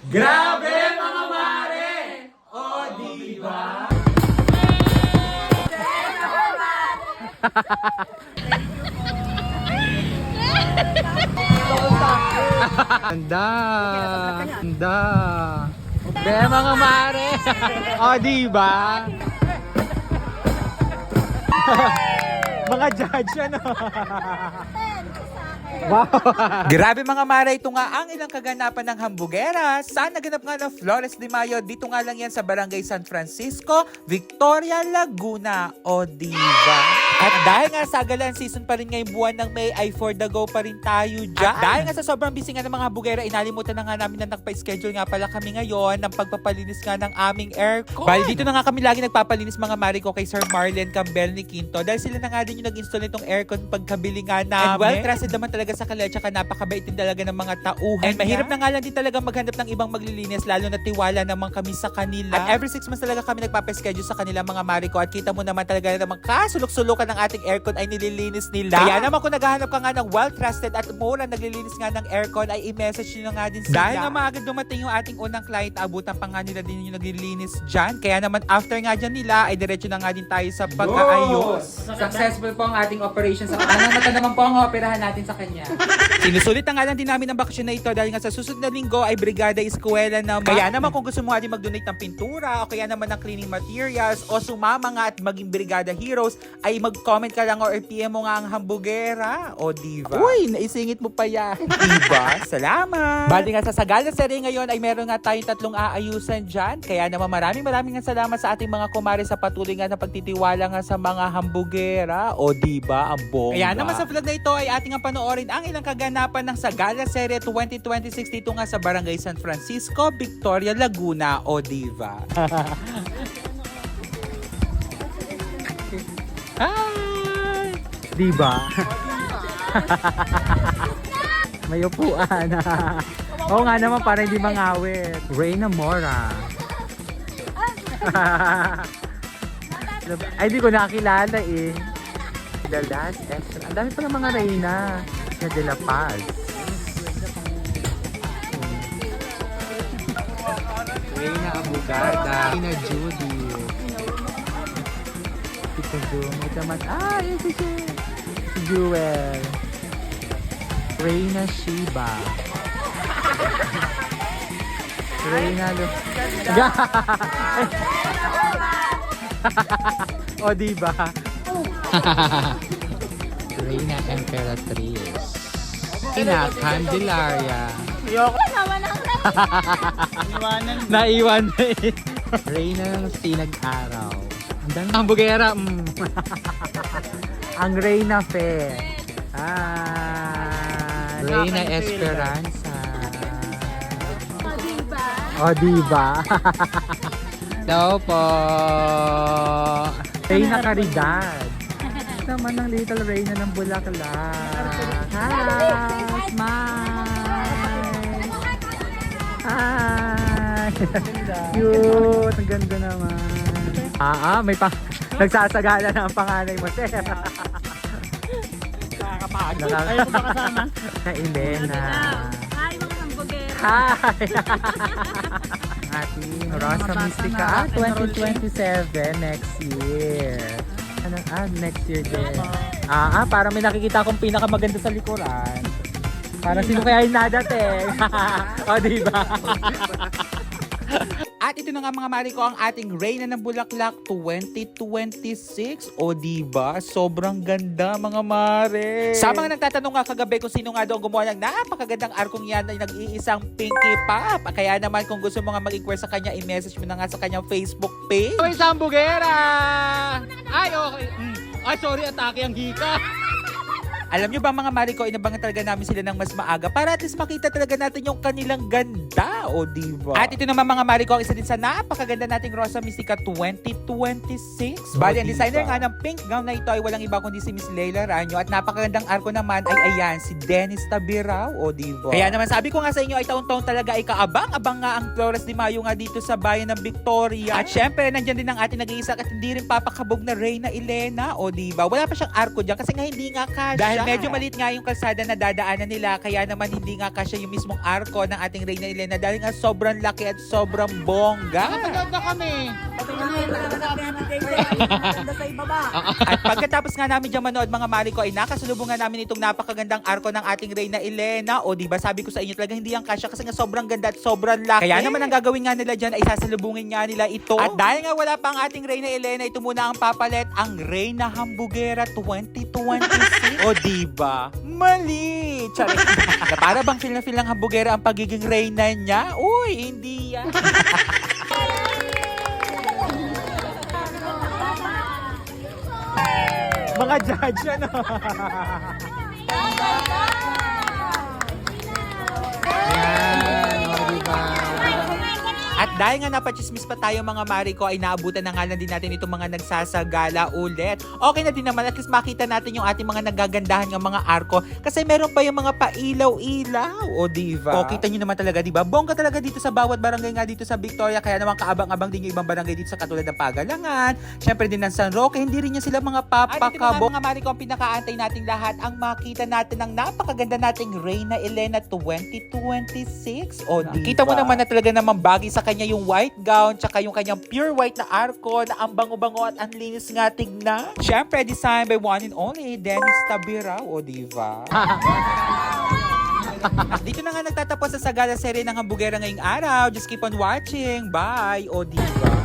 Grabe mga mare! O diba? Ganda! Ganda! Be mga mare! O diba? Mga judge ano? Wow! Grabe mga mare, ito nga ang ilang kaganapan ng hambugera. Saan naganap nga ng Flores de Mayo? Dito nga lang yan sa Barangay San Francisco, Victoria, Laguna. O diba? At dahil nga sa agalan season pa rin ngayong buwan ng May, ay for the go pa rin tayo dyan. At dahil nga sa sobrang busy nga ng mga hambugera, inalimutan na nga namin na nagpa-schedule nga pala kami ngayon ng pagpapalinis nga ng aming aircon. Bali, dito na nga kami lagi nagpapalinis mga mare ko kay Sir Marlen Campbell ni Quinto. Dahil sila na nga din yung nag-install nitong aircon pagkabili nga namin. And well, trusted naman talaga sa kanila, tsaka napakabait din talaga ng mga tauhan. And mahirap na nga lang din talaga maghanap ng ibang maglilinis, lalo na tiwala naman kami sa kanila. At every 6 months talaga kami nagpapaschedule sa kanila mga mare ko. At kita mo naman talaga naman kasulok-sulukan ng ating aircon ay nililinis nila. Kaya naman kung naghahanap ka nga ng well-trusted at mura naglilinis nga ng aircon, ay i-message nyo na nga din sila. Dahil nga maagad dumating yung ating unang client, abutan pa nga nila din yung naglilinis dyan. Kaya naman after nga dyan nila, ay diretso na nga din tayo sa pag-aayos. Successful po ang ating operation sa kanila. Mata naman po ang operahan natin sa kanya. Sinusulit na nga lang din namin ang bakasyon na ito dahil nga sa susunod na linggo ay Brigada Eskwela naman. Kaya naman kung gusto mo nga din mag-donate ng pintura o kaya naman ng cleaning materials o sumama nga at maging Brigada Heroes, ay mag-comment ka lang or PM mo nga ang hambugera. O diba? Uy, naisingit mo pa yan. Diba? Salamat! Bali nga sa Sagala Serie ngayon ay meron nga tayong 3 aayusan dyan. Kaya naman maraming nga salamat sa ating mga kumare sa patuloy nga na pagtitiwala nga sa mga hambugera. O diba? Ang bongga. Kaya naman sa vlog na ito ay ating ang panoorin ang ilang kaganapan ng Sagala Serie 2026 dito nga sa Barangay San Francisco, Victoria, Laguna. O diba? Hi! Diba? May upuan. Oo nga naman, para hindi mangawit. Reyna Mora. Ay, di ko nakakilala eh. The Last Extra. Ang dami pa ng mga Reyna. Na De La Paz. Reyna Abugada. Reyna Judy. Tita Jewel. Ito mas. Ah, yun si Jewel. Reyna Shiba. Reyna O diba? Reyna Emperatriz. Reyna Candelaria. Ayoko naman ang iwanan. Naiwan na eh. Reyna ng Sinag-Araw. Ang dami ng bugera. Ang Reyna Fe. Reyna Esperanza. O diba? Hello po. Reyna Caridad. Naman ng Little Reyna ng Bulaklak. Hi! Smile! Hi! Cute! Ang ganda naman. May nagsasagala na ang panganay mo, sir. Nakakapagod. Ayaw ko ba kasama? Na Elena. Hi mga hambugera. Hi! Ating Rosa Mystica 2027 next year. Next year din. Para may nakikita akong pinakamaganda sa likuran. Para sino kaya yung nadating? O diba? At ito na nga mga mare ko ang ating Reyna ng Bulaklak 2026. O diba? Sobrang ganda mga mare. Sa mga nagtatanong nga kagabi kung sino nga daw gumawa ng napakagandang arkong yan ay nag-iisang Pinky Pop. Kaya naman kung gusto mo nga mag-inquire sa kanya, i-message mo na nga sa kanyang Facebook page. Oy, Sambugera! Ay, okay. Ay, sorry, atake ang hika. Alam nyo ba mga mare ko, inabangan talaga namin sila ng mas maaga para at least makita talaga natin yung kanilang ganda, o diba? At ito naman mga mare ko, isa din sa napakaganda nating Rosa Mystica 2026. Bali, ang designer nga ng pink gown na ito ay walang iba kundi si Miss Leila Ranyo. At napakagandang arko naman ay ayan, si Dennis Tabirao, o diba? Kaya naman sabi ko nga sa inyo ay taon-taon talaga ay kaabang-abang nga ang Flores de Mayo nga dito sa bayan ng Victoria. At syempre, nandyan din ang ating nag-iisa at hindi rin papakabog na Reyna Elena, o diba? Wala pa siyang arko dyan kasi nga hindi nga cash. Dahil Dahil medyo maliit nga yung kalsada na dadaanan nila, kaya naman hindi nga kasya yung mismong arko ng ating Reyna Elena dahil nga sobrang laki at sobrang bongga. Nakaganda kami. At pagkatapos nga namin dyan manood mga mari ko, ay nakasalubong nga namin itong napakagandang arko ng ating Reyna Elena. O diba sabi ko sa inyo talagang hindi yan kasya kasi nga sobrang ganda at sobrang laki. Kaya naman ang gagawin nga nila dyan ay sasalubungin nga nila ito. At dahil nga wala pa ang ating Reyna Elena, ito muna ang papalit, ang Reyna Hambugera 2026. O diba? Mali! Charik. Na para bang feel na feel ng hambugera ang pagiging Reyna niya? Uy, hindi yan. Mga judge, ano? Yan, o diba? At dahil nga napachismis pa tayo mga mari ko, ay naabutan na nga lang din natin itong mga nagsasagala ulit. Okay na din naman, at least makita natin yung ating mga nagagandahan ng mga arko. Kasi meron pa yung mga pailaw-ilaw, o diba? O kita nyo naman talaga, diba? Bongga talaga dito sa bawat barangay nga dito sa Victoria. Kaya naman kaabang-abang din yung ibang barangay dito sa katulad ng Pagalangan. Syempre din ng San Roque, hindi rin yan sila mga papakabong. Mga mari ko, ang pinakaantay nating lahat, ang makita natin ng napakaganda nating Reyna Elena 2026. O diba? Kita mo naman na talaga namang bagay sa kanya yung white gown, tsaka yung kanyang pure white na arko na ang bango-bango at ang linis nga tignan. Syempre, designed by one and only Dennis Tabirao, o diba? At dito na nga nagtatapos sa sagala serye ng Hambugera ngayong araw. Just keep on watching. Bye, o diba?